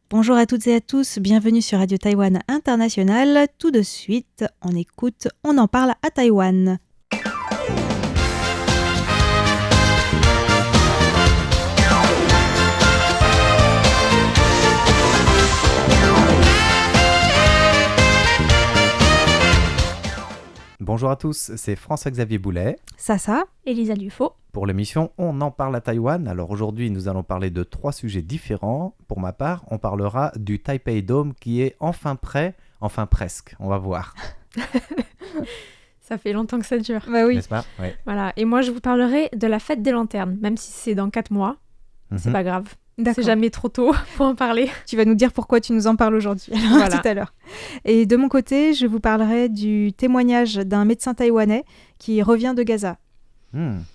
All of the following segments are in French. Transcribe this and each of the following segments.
Bonjour à toutes et à tous, bienvenue sur Radio Taïwan International. Tout de suite, on écoute, on en parle à Taïwan. Bonjour à tous, c'est François-Xavier Boulet. Ça. Elisa Dufaux. Pour l'émission On en parle à Taïwan. Alors aujourd'hui, nous allons parler de 3 sujets différents. Pour ma part, on parlera du Taipei Dome qui est enfin prêt, enfin presque, on va voir. Ça fait longtemps que ça dure. Bah oui. N'est-ce pas? Oui. Voilà. Et moi, je vous parlerai de la fête des lanternes, même si c'est dans 4 mois. C'est pas grave. D'accord. C'est jamais trop tôt pour en parler. Tu vas nous dire pourquoi tu nous en parles aujourd'hui, alors, Voilà. tout à l'heure. Et de mon côté, je vous parlerai du témoignage d'un médecin taïwanais qui revient de Gaza.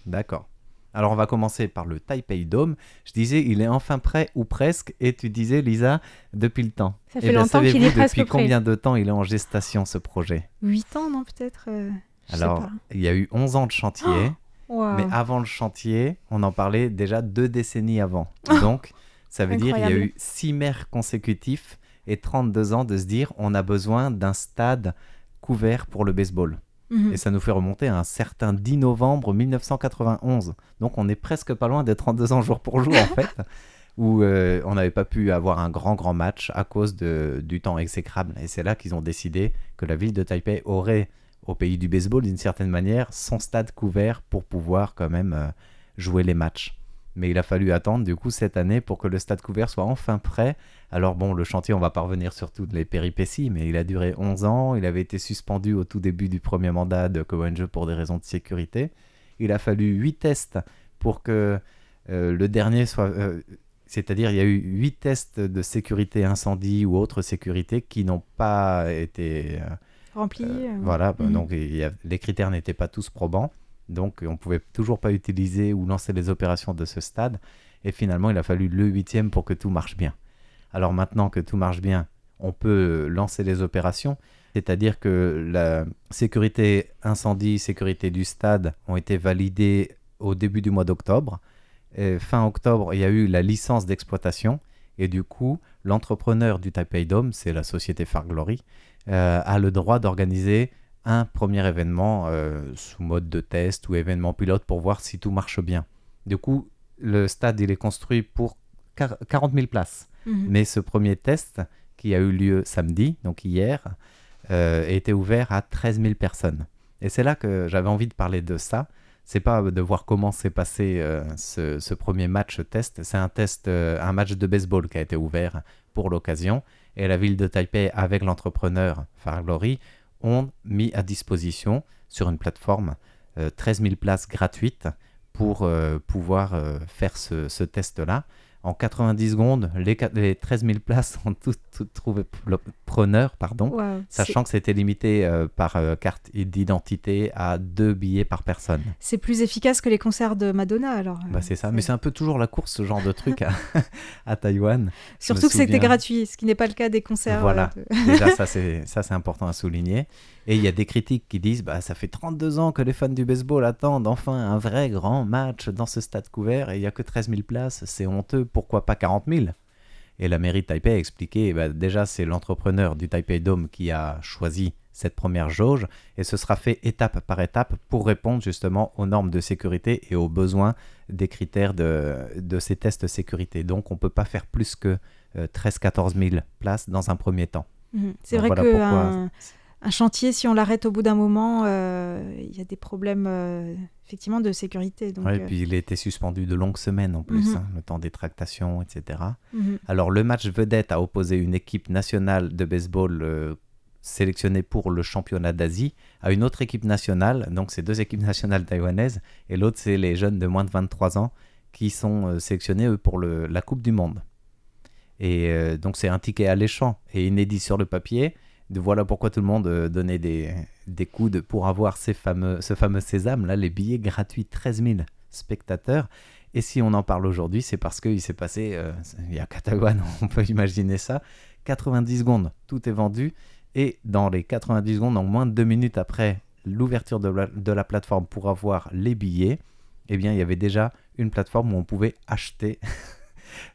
D'accord. Alors on va commencer par le Taipei Dome. Je disais, il est enfin prêt ou presque. Et tu disais, Lisa, depuis le temps. Ça fait longtemps qu'il est savez-vous presque depuis prêt. combien de temps il est en gestation, ce projet? 8 ans, non, peut-être Je sais Alors, pas. il y a eu 11 ans de chantier. Wow. Mais avant le chantier, on en parlait déjà 2 décennies avant. Donc, ça veut dire qu'il y a Incroyable. eu 6 maires consécutifs et 32 ans de se dire on a besoin d'un stade couvert pour le baseball. Mhm. Et ça nous fait remonter à un certain 10 novembre 1991. Donc, on est presque pas loin des 32 ans jour pour jour, en fait, où on n'avait pas pu avoir un grand match à cause du temps exécrable. Et c'est là qu'ils ont décidé que la ville de Taipei aurait, au pays du baseball, d'une certaine manière, son stade couvert pour pouvoir quand même jouer les matchs. Mais il a fallu attendre du coup cette année pour que le stade couvert soit enfin prêt. Alors bon, le chantier, on va pas revenir sur toutes les péripéties, mais il a duré 11 ans. Il avait été suspendu au tout début du premier mandat de Ko Wen-je pour des raisons de sécurité. Il a fallu 8 tests pour que le dernier soit... c'est-à-dire, il y a eu 8 tests de sécurité incendie ou autre sécurité qui n'ont pas été... Rempli. Voilà, Mhm. donc les critères n'étaient pas tous probants. Donc, on ne pouvait toujours pas utiliser ou lancer les opérations de ce stade. Et finalement, il a fallu le 8e pour que tout marche bien. Alors maintenant que tout marche bien, on peut lancer les opérations. C'est-à-dire que la sécurité incendie, sécurité du stade ont été validées au début du mois d'octobre. Et fin octobre, il y a eu la licence d'exploitation. Et du coup, l'entrepreneur du Taipei Dome, c'est la société Far Glory, a le droit d'organiser un premier événement sous mode de test ou événement pilote pour voir si tout marche bien. Du coup, le stade il est construit pour 40 000 places. Mhm. Mais ce premier test, qui a eu lieu samedi, donc hier, était ouvert à 13 000 personnes. Et c'est là que j'avais envie de parler de ça. C'est pas de voir comment s'est passé ce premier match test. C'est un match de baseball qui a été ouvert pour l'occasion. Et la ville de Taipei, avec l'entrepreneur Far Glory, ont mis à disposition sur une plateforme 13 000 places gratuites pour pouvoir faire ce test-là. En 90 secondes, les 13 000 places ont toutes trouvé preneur, Wow. sachant que c'était limité par carte d'identité à 2 billets par personne. C'est plus efficace que les concerts de Madonna, alors. C'est ça, mais c'est un peu toujours la course, ce genre de truc à Taïwan. Surtout que c'était souviens. gratuit, ce qui n'est pas le cas des concerts. Voilà, déjà ça c'est important à souligner. Et il y a des critiques qui disent ça fait 32 ans que les fans du baseball attendent enfin un vrai grand match dans ce stade couvert et il n'y a que 13 000 places, c'est honteux, pourquoi pas 40 000? Et la mairie de Taipei a expliqué, déjà c'est l'entrepreneur du Taipei Dome qui a choisi cette première jauge et ce sera fait étape par étape pour répondre justement aux normes de sécurité et aux besoins des critères de ces tests de sécurité. Donc on ne peut pas faire plus que 13-14 000 places dans un premier temps. Mhm. C'est Donc vrai voilà pourquoi. qu'un chantier, si on l'arrête au bout d'un moment, il y a des problèmes effectivement de sécurité. Donc, Et puis il a été suspendu de longues semaines en plus, Mhm. le temps des tractations, etc. mhm. Alors le match vedette a opposé une équipe nationale de baseball sélectionnée pour le championnat d'Asie à une autre équipe nationale, donc c'est 2 équipes nationales taïwanaises, et l'autre c'est les jeunes de moins de 23 ans qui sont sélectionnés eux, pour la Coupe du Monde. Et donc c'est un ticket alléchant et inédit sur le papier. Voilà pourquoi tout le monde donnait des coudes pour avoir ce fameux sésame, là, les billets gratuits, 13 000 spectateurs. Et si on en parle aujourd'hui, c'est parce qu'il s'est passé, il y a qu'à Taïwan, on peut imaginer ça, 90 secondes, tout est vendu. Et dans les 90 secondes, donc moins de 2 minutes après l'ouverture de la plateforme pour avoir les billets, eh bien, il y avait déjà une plateforme où on pouvait acheter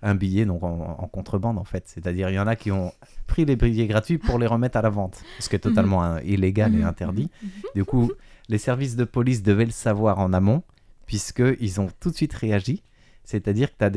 un billet donc en contrebande en fait. C'est-à-dire il y en a qui ont pris les billets gratuits pour les remettre à la vente, ce qui est totalement illégal et interdit. Du coup, les services de police devaient le savoir en amont, puisqu'ils ont tout de suite réagi. C'est-à-dire que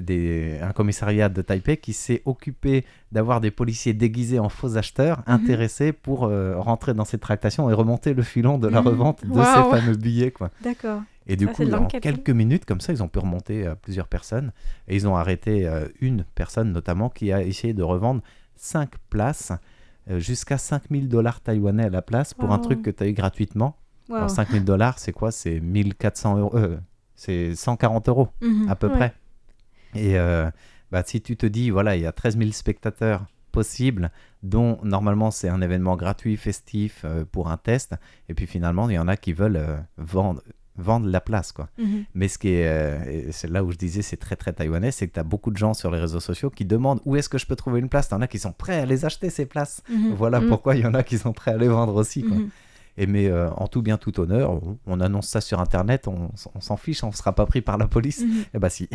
tu as un commissariat de Taipei qui s'est occupé d'avoir des policiers déguisés en faux acheteurs intéressés pour rentrer dans cette tractation et remonter le filon de la revente de ces fameux billets, quoi. D'accord. Et du coup, en quelques minutes, comme ça, ils ont pu remonter à plusieurs personnes. Et ils ont arrêté une personne, notamment, qui a essayé de revendre 5 places jusqu'à $5,000 taïwanais à la place pour un truc que tu as eu gratuitement. Wow. Alors, $5,000, c'est quoi? C'est 1400 euros. C'est 140 euros à peu près. Et si tu te dis, voilà, il y a 13 000 spectateurs possibles, dont normalement c'est un événement gratuit, festif pour un test. Et puis finalement, il y en a qui veulent vendre la place, quoi. Mais ce qui est, et c'est là où je disais c'est très très taïwanais, c'est que tu as beaucoup de gens sur les réseaux sociaux qui demandent où est-ce que je peux trouver une place. T'en as qui sont prêts à les acheter ces places. Voilà pourquoi il y en a qui sont prêts à les vendre aussi, quoi. Mais en tout bien tout honneur, on annonce ça sur internet, on s'en fiche, on ne sera pas pris par la police. Eh ben si.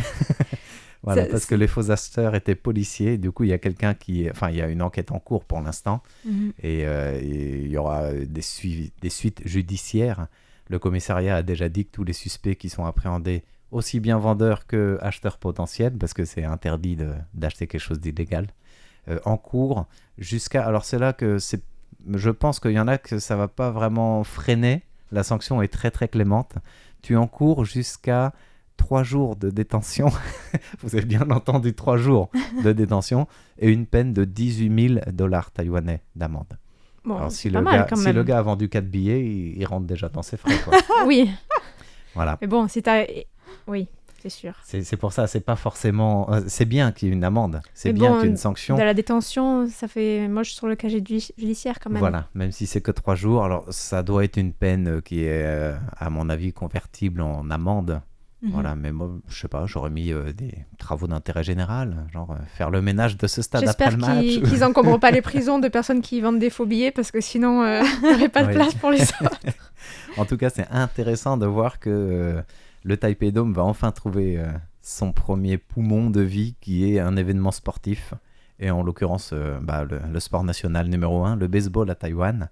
Voilà, parce que les faux acheteurs étaient policiers. Du coup, il y a il y a une enquête en cours pour l'instant. Et il y aura des suites judiciaires. Le commissariat a déjà dit que tous les suspects qui sont appréhendés, aussi bien vendeurs que acheteurs potentiels, parce que c'est interdit d'acheter quelque chose d'illégal, en cours jusqu'à... Alors c'est là que je pense qu'il y en a que ça ne va pas vraiment freiner. La sanction est très très clémente. Tu encours jusqu'à 3 jours de détention. Vous avez bien entendu, 3 jours de détention et une peine de $18,000 taïwanais d'amende. Bon, alors, si le gars a vendu 4 billets, il rentre déjà dans ses frais, quoi. Oui. Voilà. Mais bon, si t'as... Oui, c'est sûr. C'est pour ça, c'est pas forcément... c'est bien qu'il y ait une amende, c'est bien qu'il y ait une sanction. De la détention, ça fait moche sur le casier judiciaire quand même. Voilà, même si c'est que 3 jours, alors ça doit être une peine qui est, à mon avis, convertible en amende. Voilà, mais moi, je sais pas, j'aurais mis des travaux d'intérêt général, genre faire le ménage de ce stade après le match. J'espère qu'ils encombrent pas les prisons de personnes qui vendent des faux billets, parce que sinon, il n'y aurait pas de place pour les autres. En tout cas, c'est intéressant de voir que le Taipei Dome va enfin trouver son premier poumon de vie, qui est un événement sportif, et en l'occurrence, le sport national numéro 1, le baseball à Taïwan.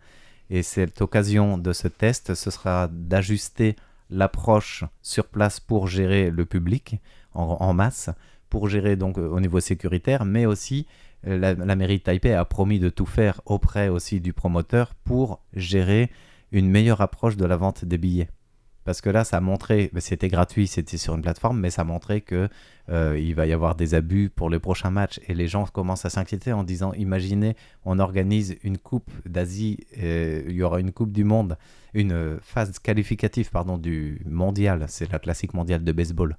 Et cette occasion de ce test, ce sera d'ajuster l'approche sur place pour gérer le public en masse, pour gérer donc au niveau sécuritaire, mais aussi la mairie de Taipei a promis de tout faire auprès aussi du promoteur pour gérer une meilleure approche de la vente des billets. Parce que là, ça a montré, c'était gratuit, c'était sur une plateforme, mais ça a montré que il va y avoir des abus pour les prochains matchs. Et les gens commencent à s'inquiéter en disant, imaginez, on organise une coupe d'Asie, il y aura une coupe du monde, une phase qualificative du mondial, c'est la classique mondiale de baseball.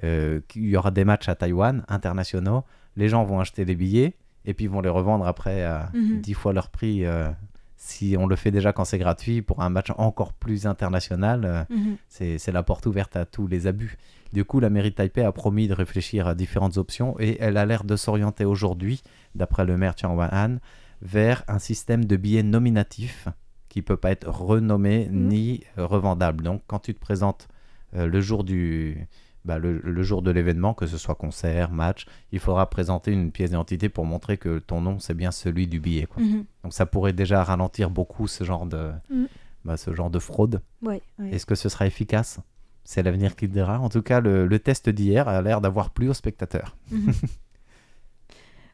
Il y aura des matchs à Taïwan, internationaux, les gens vont acheter les billets, et puis ils vont les revendre après à 10 fois leur prix, si on le fait déjà quand c'est gratuit, pour un match encore plus international, c'est la porte ouverte à tous les abus. Du coup, la mairie de Taipei a promis de réfléchir à différentes options et elle a l'air de s'orienter aujourd'hui, d'après le maire Chiang Wan-han, vers un système de billets nominatifs qui ne peut pas être renommé ni revendable. Donc, quand tu te présentes le jour le jour de l'événement, que ce soit concert, match, il faudra présenter une pièce d'identité pour montrer que ton nom, c'est bien celui du billet, quoi. Donc ça pourrait déjà ralentir beaucoup ce genre de fraude. Ouais. Est-ce que ce sera efficace ? C'est l'avenir qui le dira. En tout cas, le test d'hier a l'air d'avoir plu aux spectateurs.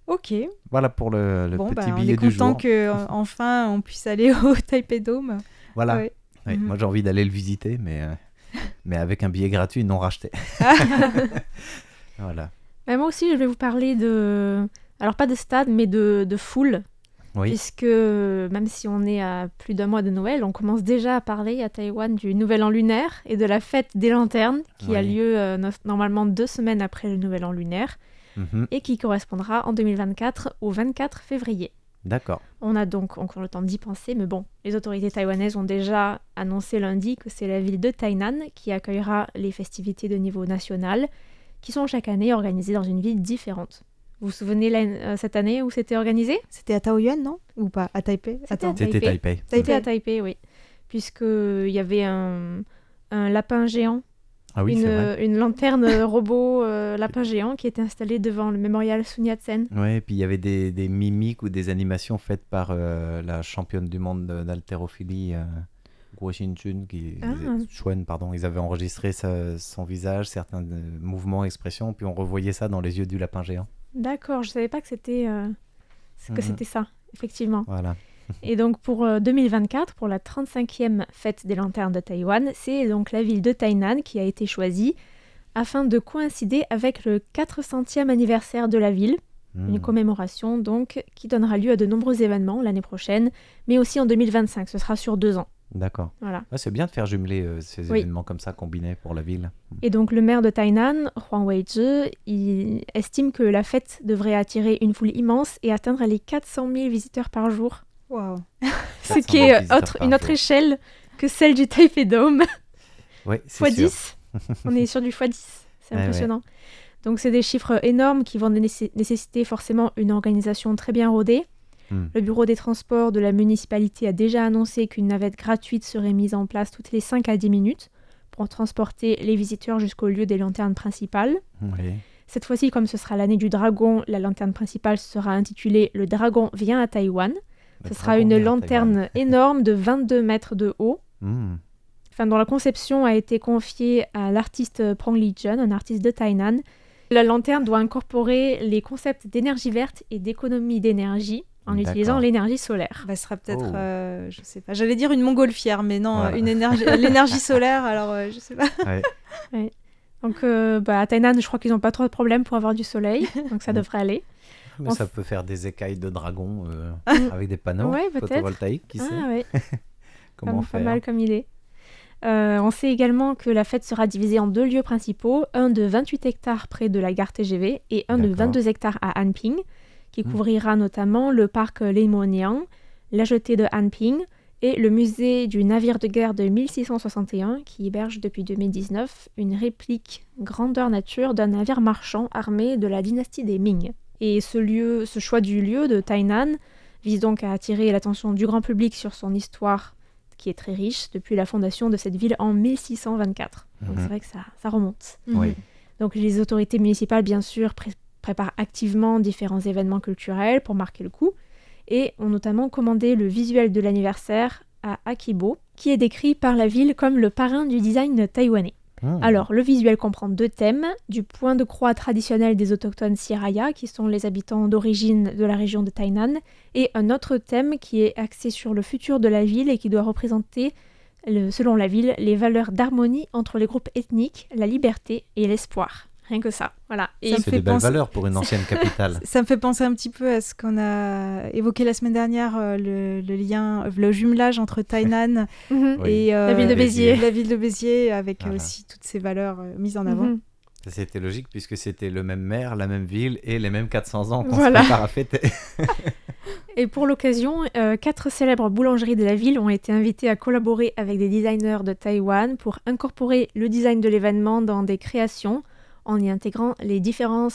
Ok. Voilà pour le petit billet du jour. On est content qu'enfin on puisse aller au Taipei Dome. Voilà. Ouais. Ouais, moi, j'ai envie d'aller le visiter, mais avec un billet gratuit non racheté. Voilà. Mais moi aussi, je vais vous parler alors pas de stade, mais de foule. Oui. Puisque même si on est à plus d'un mois de Noël, on commence déjà à parler à Taïwan du Nouvel An lunaire et de la fête des lanternes qui a lieu normalement 2 semaines après le Nouvel An lunaire et qui correspondra en 2024 au 24 février. D'accord. On a donc encore le temps d'y penser, mais bon, les autorités taïwanaises ont déjà annoncé lundi que c'est la ville de Tainan qui accueillera les festivités de niveau national, qui sont chaque année organisées dans une ville différente. Vous vous souvenez cette année où c'était organisé ? C'était à Taoyuan, non ? Ou pas ? À Taipei ? C'était Taipei. C'était à Taipei, oui. Puisqu'il y avait un lapin géant Ah oui, c'est vrai. une lanterne robot lapin géant qui était installée devant le mémorial Sun Yat-sen. Ouais, et puis il y avait des mimiques ou des animations faites par la championne du monde d'haltérophilie, Guo Xinjun, Chuen, pardon. Ils avaient enregistré son visage, certains mouvements, expressions, puis on revoyait ça dans les yeux du lapin géant. D'accord, je savais pas que c'était c'était ça, effectivement. Voilà. Et donc pour 2024, pour la 35e fête des lanternes de Taïwan, c'est donc la ville de Tainan qui a été choisie afin de coïncider avec le 400e anniversaire de la ville, une commémoration donc qui donnera lieu à de nombreux événements l'année prochaine, mais aussi en 2025, ce sera sur 2 ans. D'accord. Voilà. Ouais, c'est bien de faire jumeler ces événements comme ça combinés pour la ville. Et donc le maire de Tainan, Huang Weizhi, il estime que la fête devrait attirer une foule immense et atteindre les 400 000 visiteurs par jour. Waouh. Ce qui est une autre échelle que celle du Taipei Dome. Ouais, c'est sûr. x10. On est sur du x10. C'est impressionnant. Donc c'est des chiffres énormes qui vont nécessiter forcément une organisation très bien rodée. Le bureau des transports de la municipalité a déjà annoncé qu'une navette gratuite serait mise en place toutes les 5 à 10 minutes pour transporter les visiteurs jusqu'au lieu des lanternes principales. Oui. Cette fois-ci, comme ce sera l'année du dragon, la lanterne principale sera intitulée « Le dragon vient à Taïwan ». Ce sera une lanterne énorme de 22 mètres de haut, dont la conception a été confiée à l'artiste Prong Lee-jun, un artiste de Tainan. La lanterne doit incorporer les concepts d'énergie verte et d'économie d'énergie en utilisant l'énergie solaire. Ce sera peut-être, je sais pas, j'allais dire une montgolfière, mais non, l'énergie solaire, alors je sais pas. Ouais. Donc à Tainan, je crois qu'ils n'ont pas trop de problèmes pour avoir du soleil, donc ça devrait aller. Mais ça peut faire des écailles de dragon avec des panneaux photovoltaïques, qui sait. Comment faire? Pas mal comme idée. On sait également que la fête sera divisée en 2 lieux principaux, un de 28 hectares près de la gare TGV et un de 22 hectares à Anping, qui couvrira notamment le parc Leimoniang, la jetée de Anping et le musée du navire de guerre de 1661 qui héberge depuis 2019 une réplique grandeur nature d'un navire marchand armé de la dynastie des Ming. Et ce choix du lieu de Tainan vise donc à attirer l'attention du grand public sur son histoire qui est très riche depuis la fondation de cette ville en 1624. Donc c'est vrai que ça remonte. Oui. Donc les autorités municipales, bien sûr, préparent activement différents événements culturels pour marquer le coup et ont notamment commandé le visuel de l'anniversaire à Akibo, qui est décrit par la ville comme le parrain du design taïwanais. Alors, le visuel comprend 2 thèmes, du point de croix traditionnel des autochtones Siraya, qui sont les habitants d'origine de la région de Tainan, et un autre thème qui est axé sur le futur de la ville et qui doit représenter, selon la ville, les valeurs d'harmonie entre les groupes ethniques, la liberté et l'espoir. Rien que ça, voilà. Et c'est des belles valeurs pour une ancienne capitale. Ça me fait penser un petit peu à ce qu'on a évoqué la semaine dernière, le jumelage entre Tainan et la ville de Béziers. La ville de Béziers, avec aussi toutes ces valeurs mises en avant. C'était logique puisque c'était le même maire, la même ville et les mêmes 400 ans qu'on se prépare à fêter. Et pour l'occasion, 4 célèbres boulangeries de la ville ont été invitées à collaborer avec des designers de Taïwan pour incorporer le design de l'événement dans des créations, en y intégrant les différentes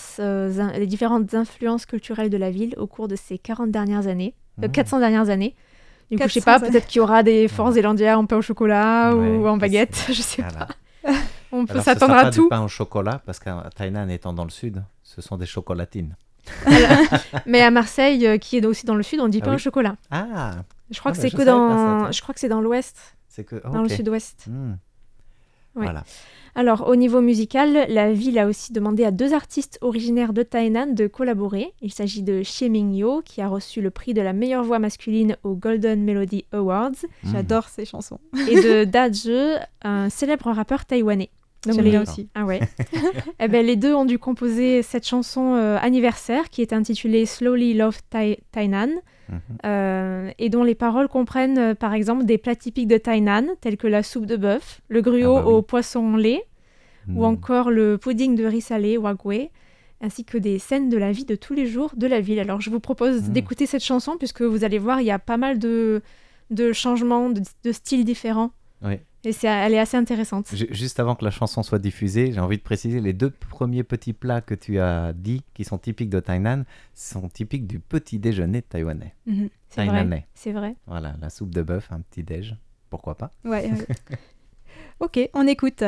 influences culturelles de la ville au cours de ces 400 dernières années. Du coup, je sais pas, peut-être qu'il y aura des forts zélandiens en pain au chocolat ou en baguette, je sais pas. On peut s'attendre à tout. Ce sera pas du pain au chocolat, parce qu'à Tainan étant dans le sud, ce sont des chocolatines. Mais à Marseille, qui est aussi dans le sud, on dit pain au chocolat. Je crois que c'est je crois que c'est dans l'ouest, dans le sud-ouest. Voilà. Alors, au niveau musical, la ville a aussi demandé à 2 artistes originaires de Tainan de collaborer. Il s'agit de Xie Mingyo, qui a reçu le prix de la meilleure voix masculine aux Golden Melody Awards. J'adore ces chansons. Et de Da Zhe, un célèbre rappeur taïwanais. Donc j'aime aussi. Ah ouais. Les 2 ont dû composer cette chanson anniversaire qui est intitulée Slowly Love Tainan. Et dont les paroles comprennent par exemple des plats typiques de Tainan tels que la soupe de bœuf, le gruau au poisson lait ou encore le pudding de riz salé wagwe, ainsi que des scènes de la vie de tous les jours de la ville. Alors je vous propose d'écouter cette chanson puisque vous allez voir il y a pas mal de changements, de styles différents. Oui. Et elle est assez intéressante. Juste avant que la chanson soit diffusée, j'ai envie de préciser les 2 premiers petits plats que tu as dit, qui sont typiques de Tainan, sont typiques du petit déjeuner taïwanais. C'est vrai. Voilà, la soupe de bœuf, un petit déj, pourquoi pas. Ouais. Ok, on écoute.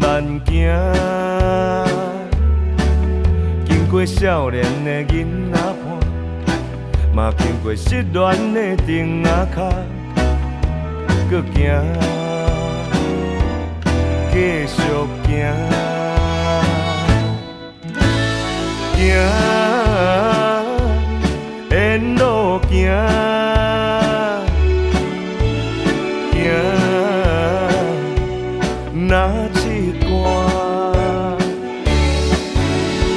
慢行，经过少年的囡仔伴，嘛经过失恋的丁仔脚，搁行，继续行，行，沿路行，行。若一歌，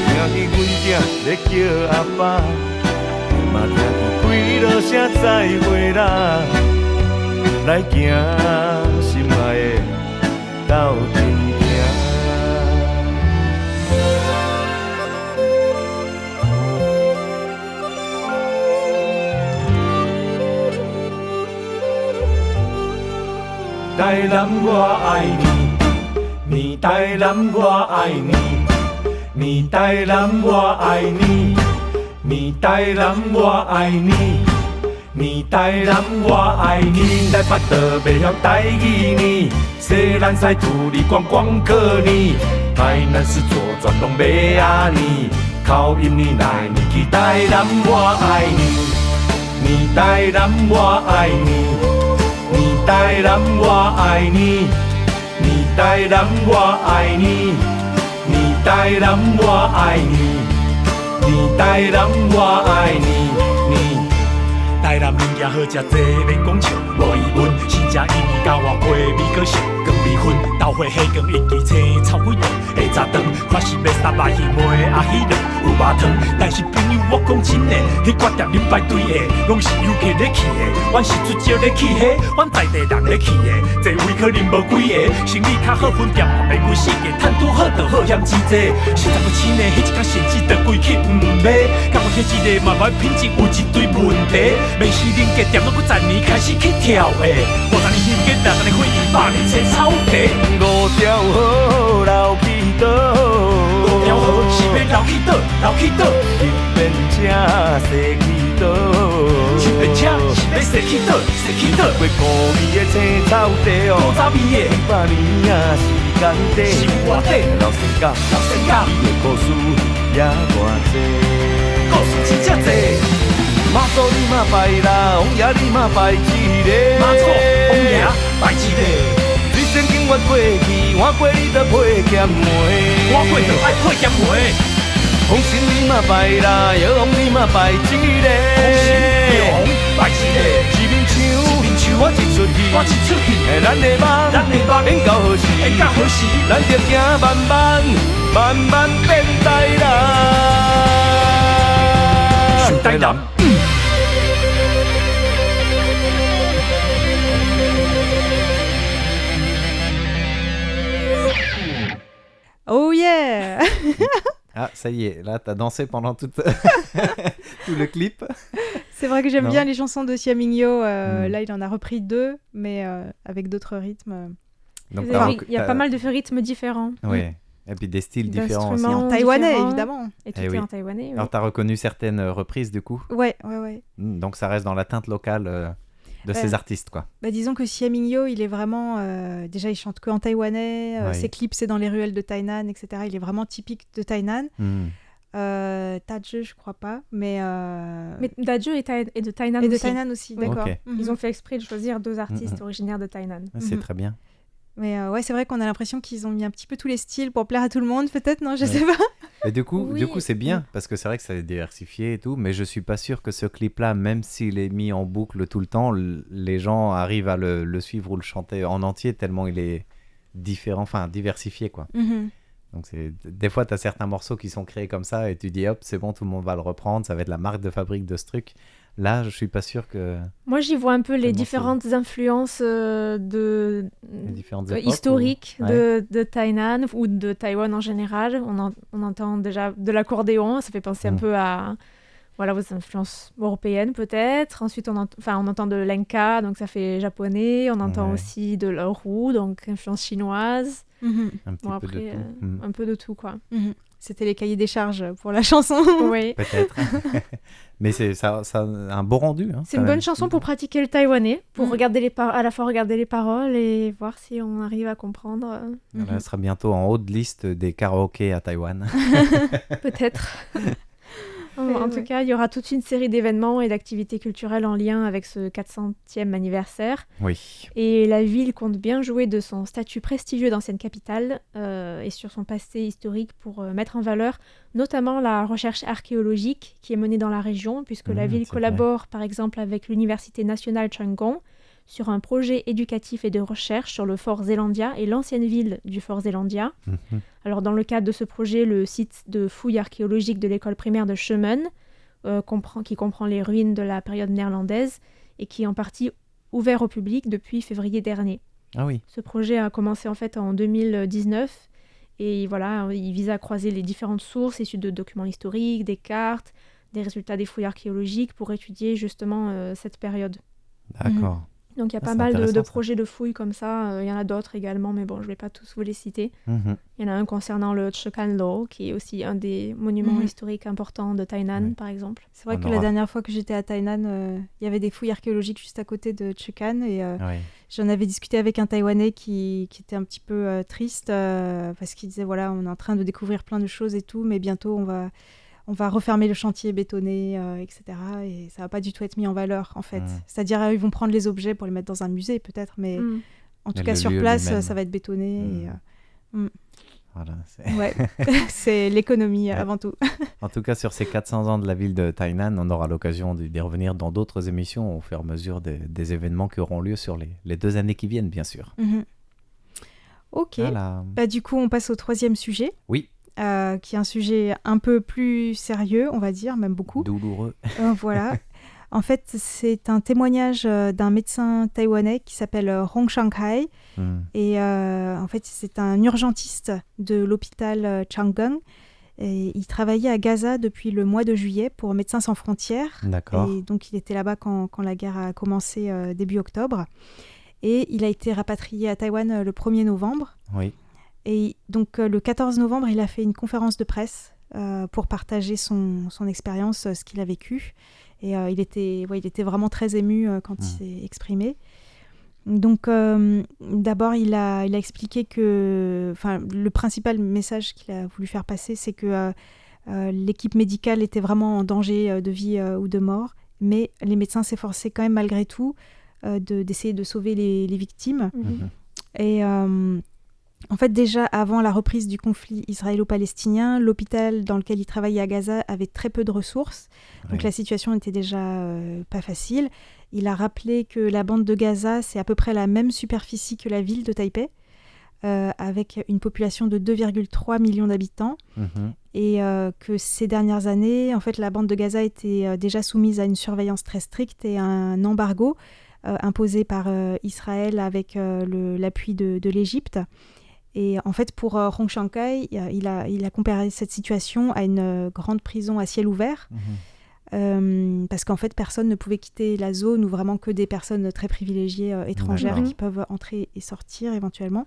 听见阮囝咧叫阿爸，嘛听见几落声再会啦，来行心爱的斗阵行。台南我爱你，台南我爱你，台南我爱你，台南我爱你，台南我爱你。台北岛袂晓台语呢，西南西土里观光客呢，台南是左转东北啊呢，口音你来你去台南我爱你，台南我爱你，台南我爱你。台南我爱你，台南我爱你，台南我爱你。台南物件好食济，免讲笑，无疑问。新正伊面甲我配米果酱光米粉，豆花虾光一支青草几段，下早顿看是要杀肉鱼糜阿喜肉有肉汤。但是朋友我讲真诶，迄间店恁排队诶，拢是游客咧去诶，阮是主少咧去迄，阮在地人咧去诶，座位可能无几个，生意较好分店嘛袂规四个，摊拄好就好嫌钱济。实在不亲诶，迄一间甚至就规气毋买，甲我迄一个慢慢品质有一堆问题。面试人家店拢搁昨年开始去跳的，50年人家60年开100年青草地。五条河流去倒，5条河是要流去倒，流去倒。一边车驶去倒，一边车是要驶去倒，驶去倒。过古味的青草地哦，古早味的200年啊时间底，是有偌底。老生甲，老生甲，伊的故事也偌济，故事真正济。马祖你嘛拜啦，王爷你嘛拜一个。马祖王爷拜一个。你曾经越过去，换过你就配咸糜。换过就爱配咸糜。红心你嘛拜啦，药王你嘛拜一个。红心药王拜一个。一面墙，我一出去，咱的梦演到何时？咱着行慢慢变台南。台南。Oh yeah. Ah, ça y est, là, t'as dansé pendant tout le clip. C'est vrai que j'aime bien les chansons de Siamigno. Là, il en a repris 2, mais avec d'autres rythmes. Donc, il y a pas mal de rythmes différents. Oui, et puis des styles différents aussi. En taïwanais, évidemment. Et tout est en taïwanais. Oui. Alors, t'as reconnu certaines reprises, du coup? Ouais. Donc, ça reste dans la teinte locale de ces artistes, quoi. Bah, disons que Siamigno, il est vraiment... déjà, il chante que en taïwanais. Ses clips, c'est dans les ruelles de Tainan, etc. Il est vraiment typique de Tainan. Tadje, je crois pas, mais Tadje est de Tainan et aussi. de Tainan aussi, d'accord. Okay. Ils ont fait exprès de choisir 2 artistes originaires de Tainan. C'est très bien. Mais ouais, c'est vrai qu'on a l'impression qu'ils ont mis un petit peu tous les styles pour plaire à tout le monde, peut-être, non, je sais pas. Et du coup, c'est bien, parce que c'est vrai que ça est diversifié et tout, mais je suis pas sûr que ce clip-là, même s'il est mis en boucle tout le temps, les gens arrivent à le suivre ou le chanter en entier, tellement il est différent, enfin diversifié, quoi. Donc des fois, tu as certains morceaux qui sont créés comme ça, et tu dis, hop, c'est bon, tout le monde va le reprendre, ça va être la marque de fabrique de ce truc. Là, je suis pas sûr que... Moi, j'y vois un peu les différentes influences historiques de Tainan ou de Taïwan en général. On entend déjà de l'accordéon, ça fait penser un peu à aux influences européennes peut-être. Ensuite, on entend de l'enka, donc ça fait japonais. On entend aussi de l'euro, donc influence chinoise. Un petit peu de tout. Un peu de tout, quoi. C'était les cahiers des charges pour la chanson. Oui. Peut-être. Mais ça a un beau rendu. C'est une bonne chanson pour pratiquer le taïwanais, pour à la fois regarder les paroles et voir si on arrive à comprendre. Elle sera bientôt en haut de liste des karaokés à Taïwan. Peut-être. En tout cas, il y aura toute une série d'événements et d'activités culturelles en lien avec ce 400e anniversaire. Oui. Et la ville compte bien jouer de son statut prestigieux d'ancienne capitale et sur son passé historique pour mettre en valeur notamment la recherche archéologique qui est menée dans la région, puisque la ville collabore par exemple avec l'Université nationale Chung Kong sur un projet éducatif et de recherche sur le fort Zelandia et l'ancienne ville du fort Zelandia. Alors dans le cadre de ce projet, le site de fouilles archéologiques de l'école primaire de Chemen, qui comprend les ruines de la période néerlandaise et qui est en partie ouvert au public depuis février dernier. Ah oui. Ce projet a commencé en fait en 2019 et voilà, il vise à croiser les différentes sources issues de documents historiques, des cartes, des résultats des fouilles archéologiques pour étudier justement cette période. D'accord. Donc il y a pas mal de projets de fouilles comme ça. Il y en a d'autres également, mais bon, je ne vais pas tous vous les citer. Il y en a un concernant le Chekan Lo, qui est aussi un des monuments historiques importants de Tainan, par exemple. C'est vrai que la dernière fois que j'étais à Tainan, il y avait des fouilles archéologiques juste à côté de Chekan. Et j'en avais discuté avec un Taïwanais qui était un petit peu triste parce qu'il disait, voilà, on est en train de découvrir plein de choses et tout, mais bientôt on va refermer le chantier bétonné, etc. Et ça va pas du tout être mis en valeur, en fait. C'est-à-dire, ils vont prendre les objets pour les mettre dans un musée, peut-être, mais en tout cas, sur place, ça va être bétonné. Voilà, c'est l'économie avant tout. En tout cas, sur ces 400 ans de la ville de Tainan, on aura l'occasion d'y revenir dans d'autres émissions au fur et à mesure des événements qui auront lieu sur les 2 années qui viennent, bien sûr. Ok. Voilà. Du coup, on passe au 3e sujet. Oui. Qui est un sujet un peu plus sérieux, on va dire, même beaucoup. Douloureux. Voilà. En fait, c'est un témoignage d'un médecin taïwanais qui s'appelle Hong Shang-hai. Et en fait, c'est un urgentiste de l'hôpital Changgung. Et il travaillait à Gaza depuis le mois de juillet pour Médecins sans frontières. D'accord. Et donc, il était là-bas quand la guerre a commencé début octobre. Et il a été rapatrié à Taïwan le 1er novembre. Oui. Et donc, le 14 novembre, il a fait une conférence de presse pour partager son expérience, ce qu'il a vécu. Et il était vraiment très ému quand il s'est exprimé. Donc, d'abord, il a expliqué que... le principal message qu'il a voulu faire passer, c'est que l'équipe médicale était vraiment en danger de vie ou de mort. Mais les médecins s'efforçaient quand même, malgré tout, d'essayer de sauver les victimes. Et... en fait, déjà avant la reprise du conflit israélo-palestinien, l'hôpital dans lequel il travaillait à Gaza avait très peu de ressources. Donc la situation n'était déjà pas facile. Il a rappelé que la bande de Gaza, c'est à peu près la même superficie que la ville de Taipei, avec une population de 2,3 millions d'habitants. Et que ces dernières années, en fait, la bande de Gaza était déjà soumise à une surveillance très stricte et à un embargo imposé par Israël avec l'appui de l'Égypte. Et en fait, pour Hong Shang-hai, il a comparé cette situation à une grande prison à ciel ouvert, parce qu'en fait, personne ne pouvait quitter la zone, ou vraiment que des personnes très privilégiées étrangères qui peuvent entrer et sortir éventuellement.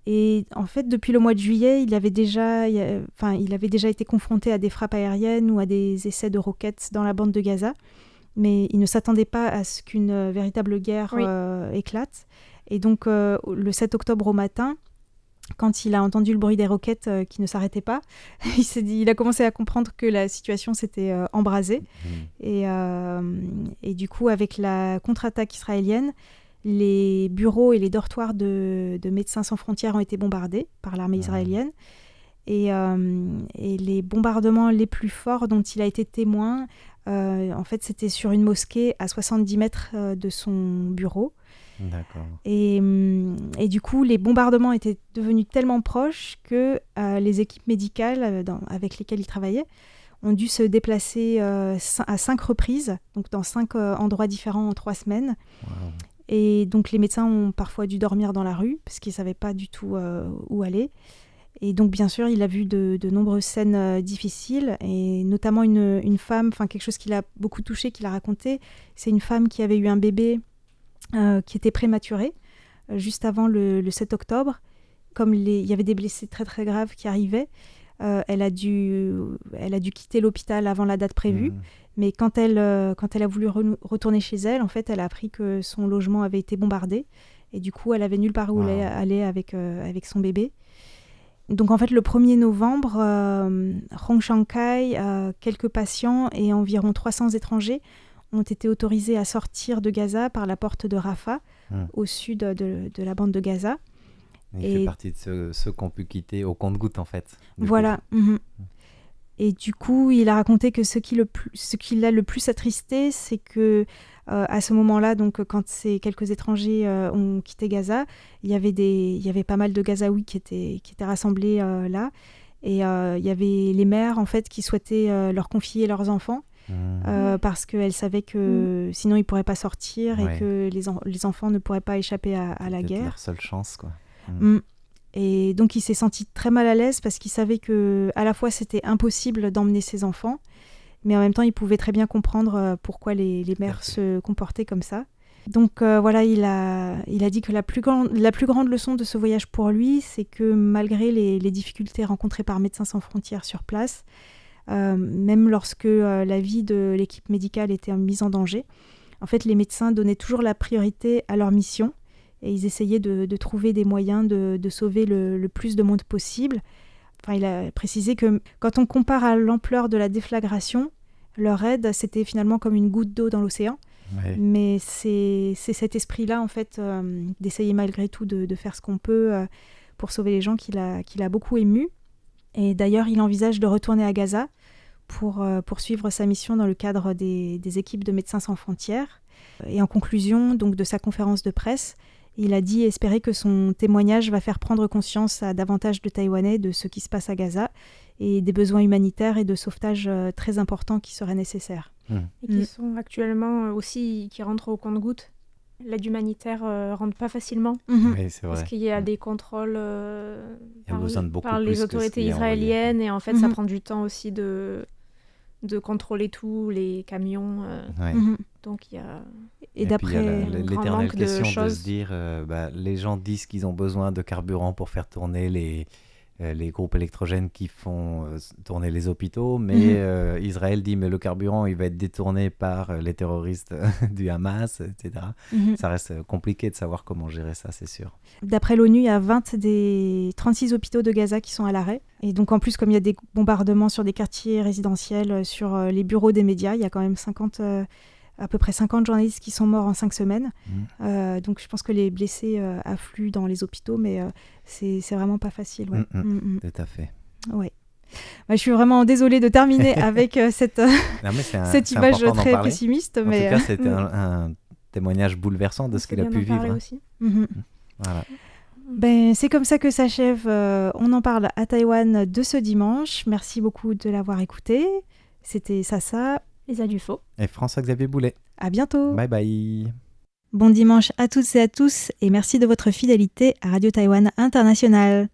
Et en fait, depuis le mois de juillet, il avait déjà été confronté à des frappes aériennes ou à des essais de roquettes dans la bande de Gaza, mais il ne s'attendait pas à ce qu'une véritable guerre éclate. Et donc, le 7 octobre au matin, quand il a entendu le bruit des roquettes qui ne s'arrêtaient pas, il a commencé à comprendre que la situation s'était embrasée. Et du coup, avec la contre-attaque israélienne, les bureaux et les dortoirs de Médecins sans frontières ont été bombardés par l'armée israélienne. Et les bombardements les plus forts dont il a été témoin, en fait, c'était sur une mosquée à 70 mètres de son bureau. D'accord. Et du coup, les bombardements étaient devenus tellement proches que les équipes médicales avec lesquelles il travaillait ont dû se déplacer à 5 reprises, donc dans 5 endroits différents en 3 semaines. Wow. Et donc, les médecins ont parfois dû dormir dans la rue parce qu'ils ne savaient pas du tout où aller. Et donc, bien sûr, il a vu de nombreuses scènes difficiles, et notamment une femme, quelque chose qui l'a beaucoup touché, qu'il a raconté. C'est une femme qui avait eu un bébé qui était prématuré juste avant le 7 octobre. comme il y avait des blessés très très graves qui arrivaient, elle a dû quitter l'hôpital avant la date prévue. Mais quand elle a voulu retourner chez elle, en fait, elle a appris que son logement avait été bombardé. Et du coup, elle avait nulle part où aller avec son bébé. Donc, en fait, le 1er novembre, Hong Shang-kai, quelques patients et environ 300 étrangers ont été autorisés à sortir de Gaza par la porte de Rafah, au sud de la bande de Gaza. Il fait partie de ceux qu'on pu quitter au compte-gouttes, en fait. Voilà. Et du coup, il a raconté que ce qui l'a le plus attristé, c'est que à ce moment-là, donc quand ces quelques étrangers ont quitté Gaza, il y avait pas mal de Gazaouis qui étaient rassemblés là, et il y avait les mères en fait qui souhaitaient leur confier leurs enfants parce qu'elles savaient que sinon ils pourraient pas sortir et que les enfants ne pourraient pas échapper à la guerre. Leur seule chance, quoi. Et donc il s'est senti très mal à l'aise parce qu'il savait que à la fois c'était impossible d'emmener ses enfants, mais en même temps il pouvait très bien comprendre pourquoi les mères se comportaient comme ça. Donc voilà, il a dit que la plus grande leçon de ce voyage pour lui, c'est que malgré les difficultés rencontrées par Médecins sans frontières sur place, même lorsque la vie de l'équipe médicale était mise en danger, en fait les médecins donnaient toujours la priorité à leur mission. Et ils essayaient de trouver des moyens de sauver le plus de monde possible. Enfin, il a précisé que quand on compare à l'ampleur de la déflagration, leur aide, c'était finalement comme une goutte d'eau dans l'océan. Ouais. Mais c'est cet esprit-là, en fait, d'essayer malgré tout de faire ce qu'on peut pour sauver les gens qui l'a beaucoup ému. Et d'ailleurs, il envisage de retourner à Gaza pour poursuivre sa mission dans le cadre des équipes de Médecins sans frontières. Et en conclusion donc, de sa conférence de presse, il a dit espérer que son témoignage va faire prendre conscience à davantage de Taïwanais de ce qui se passe à Gaza et des besoins humanitaires et de sauvetage très importants qui seraient nécessaires. Et qui sont actuellement aussi, qui rentrent au compte-gouttes. L'aide humanitaire rentre pas facilement. Oui, c'est vrai. Parce qu'il y a des contrôles par les autorités israéliennes et en fait ça prend du temps aussi de contrôler tous les camions. Donc il y a... Et d'après l'éternelle question de se dire, les gens disent qu'ils ont besoin de carburant pour faire tourner les groupes électrogènes qui font tourner les hôpitaux, mais Israël dit mais le carburant il va être détourné par les terroristes du Hamas, etc. Ça reste compliqué de savoir comment gérer ça, c'est sûr. D'après l'ONU, il y a 20 des 36 hôpitaux de Gaza qui sont à l'arrêt. Et donc en plus, comme il y a des bombardements sur des quartiers résidentiels, sur les bureaux des médias, il y a quand même à peu près 50 journalistes qui sont morts en 5 semaines. Donc je pense que les blessés affluent dans les hôpitaux, mais c'est vraiment pas facile. Ouais. Tout à fait. Ouais. Je suis vraiment désolée de terminer avec cette image très pessimiste. En tout cas, c'était un témoignage bouleversant de ce qu'il a pu vivre. Aussi. Voilà. C'est comme ça que s'achève On en parle à Taïwan de ce dimanche. Merci beaucoup de l'avoir écouté. C'était Sasa, Lisa Dufaux et François-Xavier Boulet. À bientôt. Bye bye. Bon dimanche à toutes et à tous et merci de votre fidélité à Radio Taïwan International.